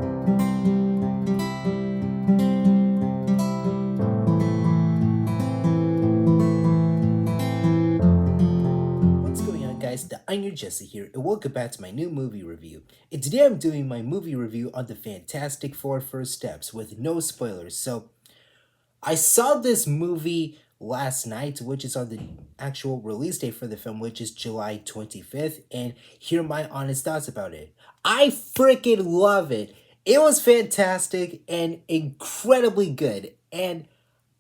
What's going on, guys? The Iron Jesse here, and welcome back to my new movie review. And today I'm doing my movie review on the Fantastic Four First Steps with no spoilers. So, I saw this movie last night, which is on the actual release date for the film, which is July 25th, and here are my honest thoughts about it. I freaking love it. It was fantastic and incredibly good, and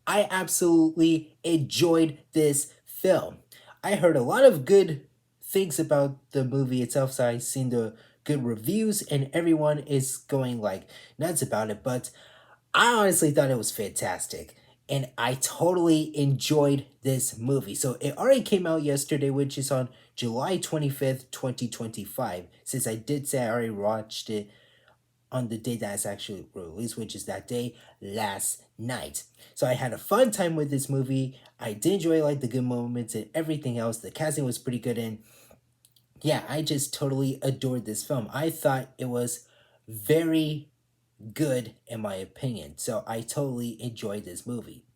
I absolutely enjoyed this film. I heard a lot of good things about the movie itself, so I've seen the good reviews, and everyone is going like nuts about it, but I honestly thought it was fantastic. And I totally enjoyed this movie. So it already came out yesterday, which is on July 25th, 2025. Since I did say I already watched it on the day that it's actually released, which is that day last night. So I had a fun time with this movie. I did enjoy like the good moments and everything else. The casting was pretty good, and yeah, I just totally adored this film. I thought it was very good in my opinion. So I totally enjoyed this movie.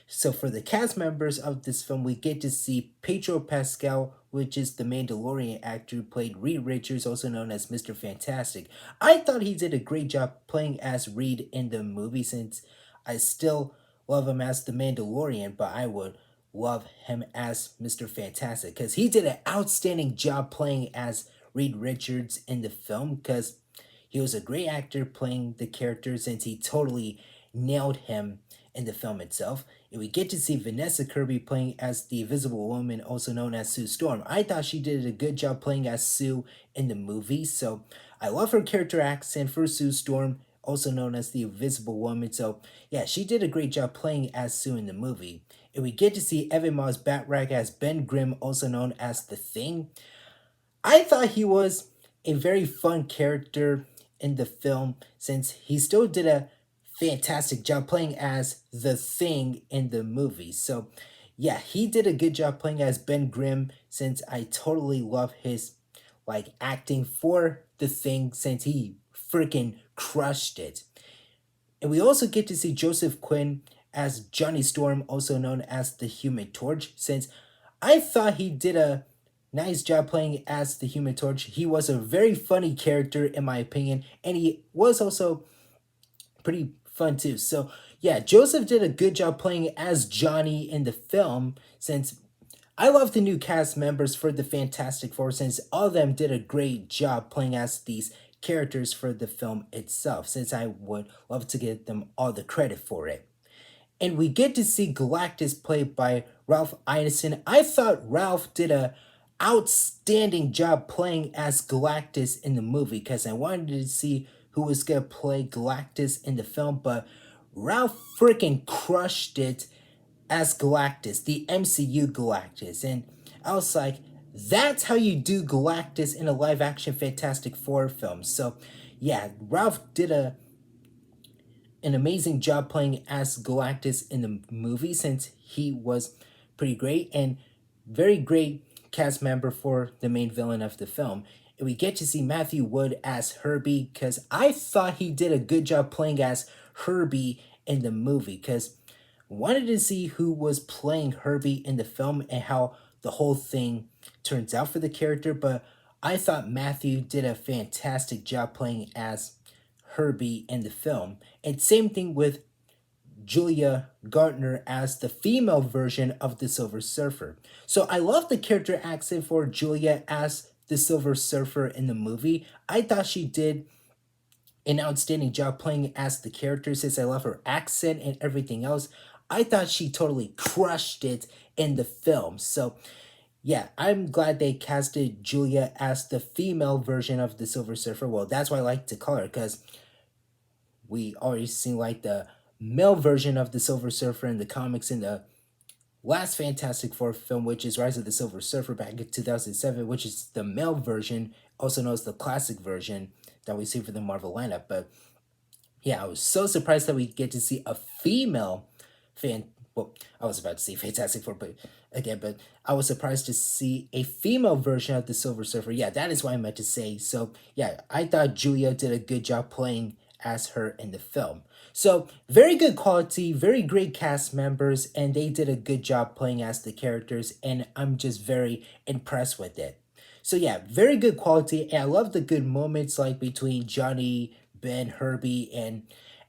So for the cast members of this film, we get to see Pedro Pascal, which is the Mandalorian actor who played Reed Richards, also known as Mr. Fantastic. I thought he did a great job playing as Reed in the movie, since I still love him as the Mandalorian, but I would love him as Mr. Fantastic because he did an outstanding job playing as Reed Richards in the film, because he was a great actor playing the character, since he totally nailed him in the film itself. And we get to see Vanessa Kirby playing as the Invisible Woman, also known as Sue Storm. I thought she did a good job playing as Sue in the movie, so I love her character accent for Sue Storm, also known as the Invisible Woman. So yeah, she did a great job playing as Sue in the movie. And we get to see Evan Moss Batrack as Ben Grimm, also known as The Thing. I thought he was a very fun character in the film, since he still did a fantastic job playing as the Thing in the movie. So, yeah, he did a good job playing as Ben Grimm, since I totally love his like acting for the Thing, since he freaking crushed it. And we also get to see Joseph Quinn as Johnny Storm, also known as the Human Torch, since I thought he did a nice job playing as the Human Torch. He was a very funny character, in my opinion, and he was also pretty fun too. So, yeah, Joseph did a good job playing as Johnny in the film, since I love the new cast members for the Fantastic Four, since all of them did a great job playing as these characters for the film itself, since I would love to give them all the credit for it. And we get to see Galactus played by Ralph Ineson. I thought Ralph did a outstanding job playing as Galactus in the movie, because I wanted to see who was gonna play Galactus in the film, but Ralph freaking crushed it as Galactus, the MCU Galactus. And I was like, that's how you do Galactus in a live action Fantastic Four film. So yeah, Ralph did an amazing job playing as Galactus in the movie, since he was pretty great, and very great cast member for the main villain of the film. And we get to see Matthew Wood as Herbie, because I thought he did a good job playing as Herbie in the movie, because wanted to see who was playing Herbie in the film and how the whole thing turns out for the character, but I thought Matthew did a fantastic job playing as Herbie in the film. And same thing with Julia Gartner as the female version of the Silver Surfer. So I love the character accent for Julia as the Silver Surfer in the movie. I thought she did an outstanding job playing as the character, since I love her accent and everything else. I thought she totally crushed it in the film. So yeah, I'm glad they casted Julia as the female version of the Silver Surfer. Well, that's why I like to call her, because we already seen like the male version of the Silver Surfer in the comics in the last Fantastic Four film, which is Rise of the Silver Surfer back in 2007, which is the male version, also known as the classic version that we see for the Marvel lineup. But yeah, I was so surprised that we get to see a female fan. Well, I was about to say Fantastic Four, but again, but I was surprised to see a female version of the Silver Surfer. Yeah, that is what I meant to say. So yeah, I thought Julia did a good job playing as her in the film. So, very good quality, very great cast members, and they did a good job playing as the characters, and I'm just very impressed with it. So, yeah, very good quality, and I love the good moments like between Johnny, Ben, Herbie, and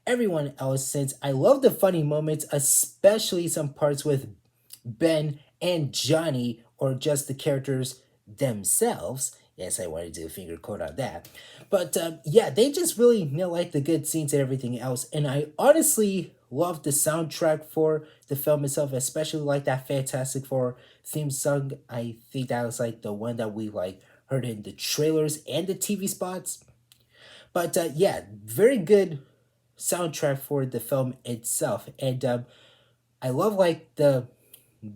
everyone else, since I love the funny moments, especially some parts with Ben and Johnny, or just the characters themselves. Yes, I want to do a finger quote on that. But yeah, they just really like the good scenes and everything else. And I honestly love the soundtrack for the film itself, especially like that Fantastic Four theme song. I think that was like the one that we like heard in the trailers and the TV spots. But yeah, very good soundtrack for the film itself. And I love like the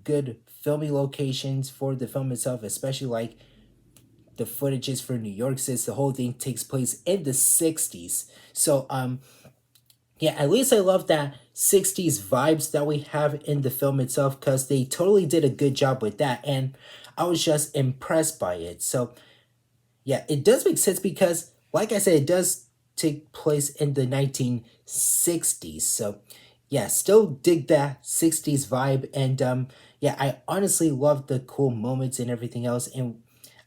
good filming locations for the film itself, especially like the footages for New York, since the whole thing takes place in the 60s. So yeah, at least I love that 60s vibes that we have in the film itself, because they totally did a good job with that, and I was just impressed by it. So yeah, it does make sense because, like I said, it does take place in the 1960s. So yeah, still dig that 60s vibe. And yeah, I honestly love the cool moments and everything else. And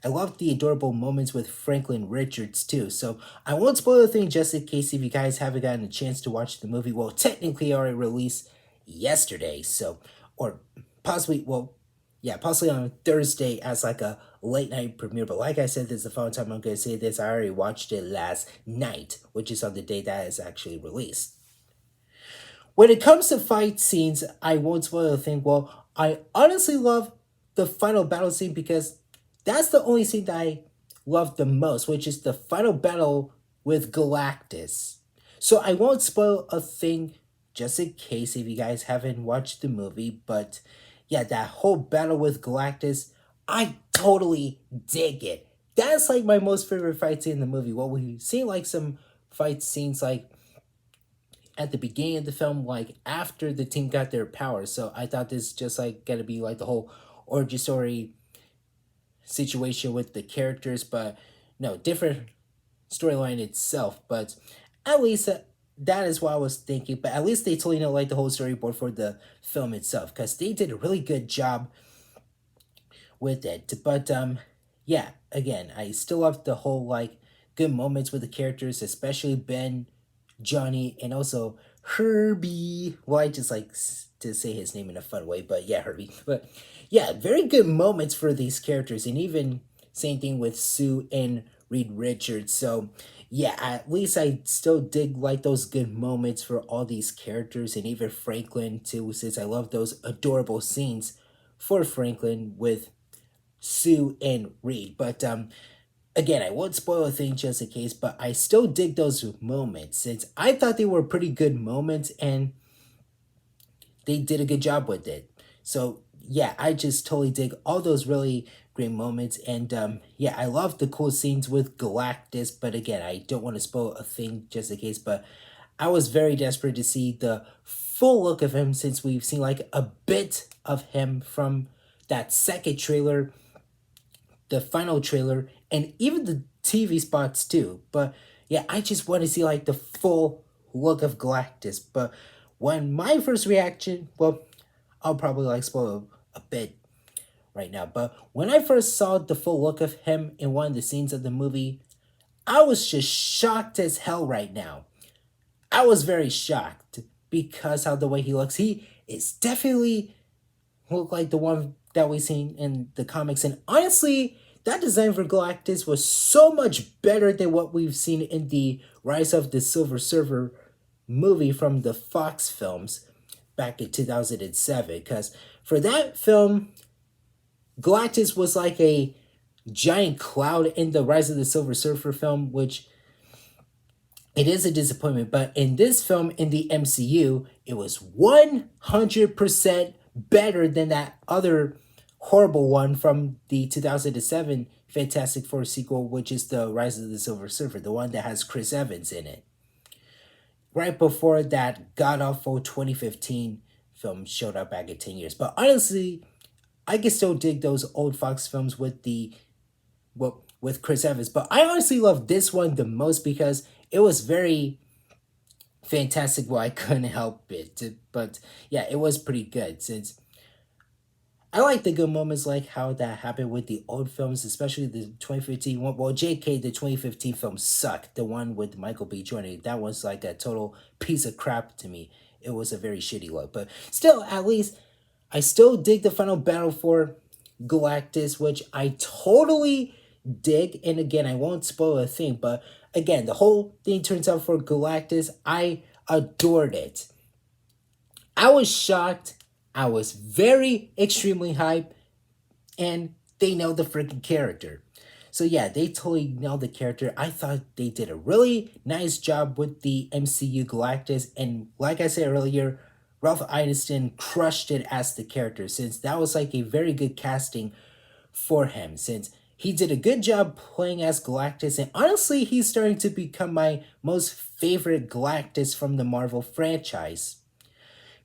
I love the adorable moments with Franklin Richards too. So I won't spoil the thing, just in case if you guys haven't gotten a chance to watch the movie. Well, technically already released yesterday. So, or possibly, well, yeah, possibly on Thursday as like a late night premiere. But like I said, this is the final time I'm going to say this. I already watched it last night, which is on the day that is actually released. When it comes to fight scenes, I won't spoil the thing. Well, I honestly love the final battle scene because that's the only scene that I love the most, which is the final battle with Galactus. So I won't spoil a thing, just in case if you guys haven't watched the movie. But yeah, that whole battle with Galactus, I totally dig it. That's like my most favorite fight scene in the movie. Well, we've seen like some fight scenes like at the beginning of the film, like after the team got their powers. So I thought this just like gonna be like the whole origin story situation with the characters, but no, different storyline itself. But at least that is what I was thinking. But at least they totally know like the whole storyboard for the film itself, because they did a really good job with it. But yeah, again, I still love the whole like good moments with the characters, especially Ben, Johnny, and also Herbie. Well, I just like to say his name in a fun way, but yeah, Herbie. But yeah, very good moments for these characters, and even same thing with Sue and Reed Richards. So yeah, at least I still dig like those good moments for all these characters, and even Franklin too, since I love those adorable scenes for Franklin with Sue and Reed. But again, I won't spoil a thing just in case, but I still dig those moments, since I thought they were pretty good moments and they did a good job with it. So yeah, I just totally dig all those really great moments. And yeah, I love the cool scenes with Galactus, but again, I don't want to spoil a thing just in case, but I was very desperate to see the full look of him, since we've seen like a bit of him from that second trailer, the final trailer, and even the TV spots too. But yeah, I just want to see like the full look of Galactus. But when my first reaction, well, I'll probably like spoil a bit right now. But when I first saw the full look of him in one of the scenes of the movie, I was just shocked as hell right now. I was very shocked because how the way he looks. He is definitely look like the one that we seen in the comics. And honestly, that design for Galactus was so much better than what we've seen in the Rise of the Silver Surfer movie from the Fox films back in 2007. Because for that film, Galactus was like a giant cloud in the Rise of the Silver Surfer film, which it is a disappointment. But in this film, in the MCU, it was 100% better than that other horrible one from the 2007 Fantastic Four sequel, which is the Rise of the Silver Surfer, the one that has Chris Evans in it. Right before that god awful 2015 film showed up back in 10 years. But honestly, I can still dig those old Fox films with the well with Chris Evans. But I honestly love this one the most because it was very fantastic. Well, I couldn't help it. But yeah, it was pretty good since I like the good moments like how that happened with the old films, especially the 2015 one. Well, JK, the 2015 film sucked. The one with Michael B. Jordan, that was like a total piece of crap to me. It was a very shitty look. But still, at least, I still dig the final battle for Galactus, which I totally dig. And again, I won't spoil a thing, but again, the whole thing turns out for Galactus. I adored it. I was shocked. I was very extremely hyped, and they nailed the freaking character. So yeah, they totally nailed the character. I thought they did a really nice job with the MCU Galactus, and like I said earlier, Ralph Ineson crushed it as the character since that was like a very good casting for him since he did a good job playing as Galactus, and honestly, he's starting to become my most favorite Galactus from the Marvel franchise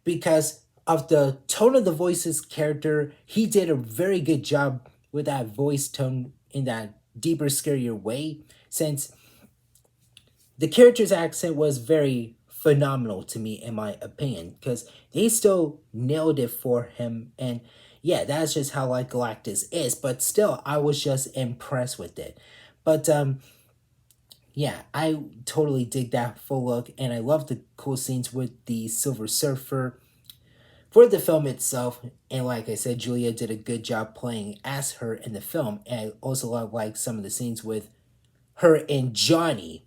because of the tone of the voice's character. He did a very good job with that voice tone in that deeper, scarier way, since the character's accent was very phenomenal to me, in my opinion, because they still nailed it for him. And yeah, that's just how like Galactus is, but still, I was just impressed with it. But yeah, I totally dig that full look, and I love the cool scenes with the Silver Surfer for the film itself. And like I said, Julia did a good job playing as her in the film. And I also like some of the scenes with her and Johnny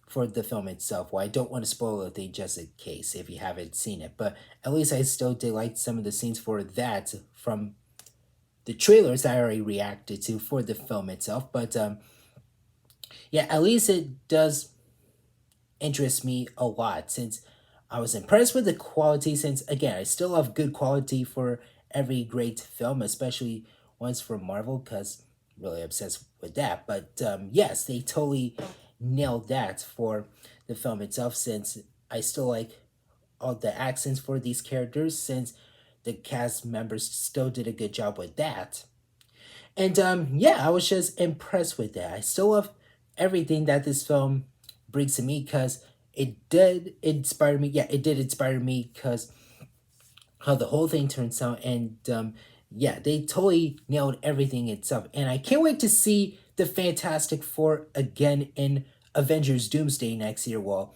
for the film itself. Well, I don't want to spoil the thing just in case if you haven't seen it, but at least I still did like some of the scenes for that from the trailers I already reacted to for the film itself. But yeah, at least it does interest me a lot since I was impressed with the quality. Since again, I still have good quality for every great film, especially ones from Marvel, because really obsessed with that. But yes, they totally nailed that for the film itself. Since I still like all the accents for these characters, since the cast members still did a good job with that. And yeah, I was just impressed with that. I still love everything that this film brings to me because it did inspire me. Yeah, it did inspire me because how the whole thing turns out. And yeah, they totally nailed everything itself. And I can't wait to see the Fantastic Four again in Avengers Doomsday next year. Well,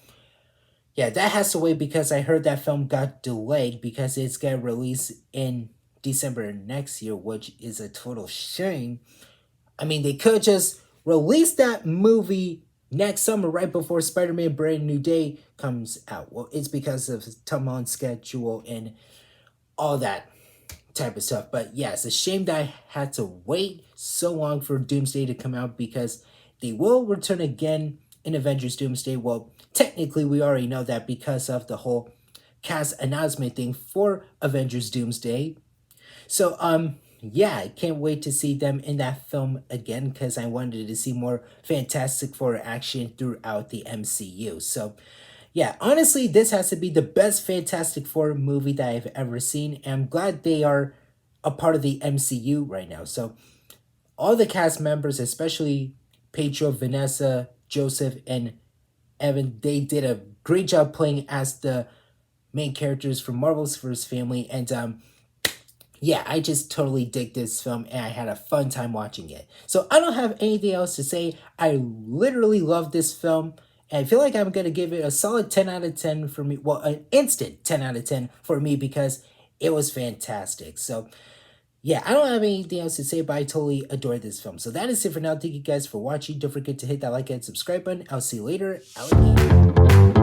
yeah, that has to wait because I heard that film got delayed because it's gonna release in December next year, which is a total shame. I mean, they could just release that movie next summer right before Spider-Man Brand New Day comes out. Well, it's because of Tom Holland's schedule and all that type of stuff. But yeah, it's a shame that I had to wait so long for Doomsday to come out because they will return again in Avengers Doomsday. Well, technically, we already know that because of the whole cast announcement thing for Avengers Doomsday. So, yeah, I can't wait to see them in that film again because I wanted to see more Fantastic Four action throughout the MCU. So, yeah, honestly, this has to be the best Fantastic Four movie that I've ever seen. And I'm glad they are a part of the MCU right now. So, all the cast members, especially Pedro, Vanessa, Joseph, and Evan, they did a great job playing as the main characters from Marvel's First Family. And yeah, I just totally dig this film and I had a fun time watching it. So I don't have anything else to say. I literally love this film. And I feel like I'm going to give it a solid 10 out of 10 for me. Well, an instant 10 out of 10 for me because it was fantastic. So yeah, I don't have anything else to say, but I totally adore this film. So that is it for now. Thank you guys for watching. Don't forget to hit that like and subscribe button. I'll see you later. Alligator.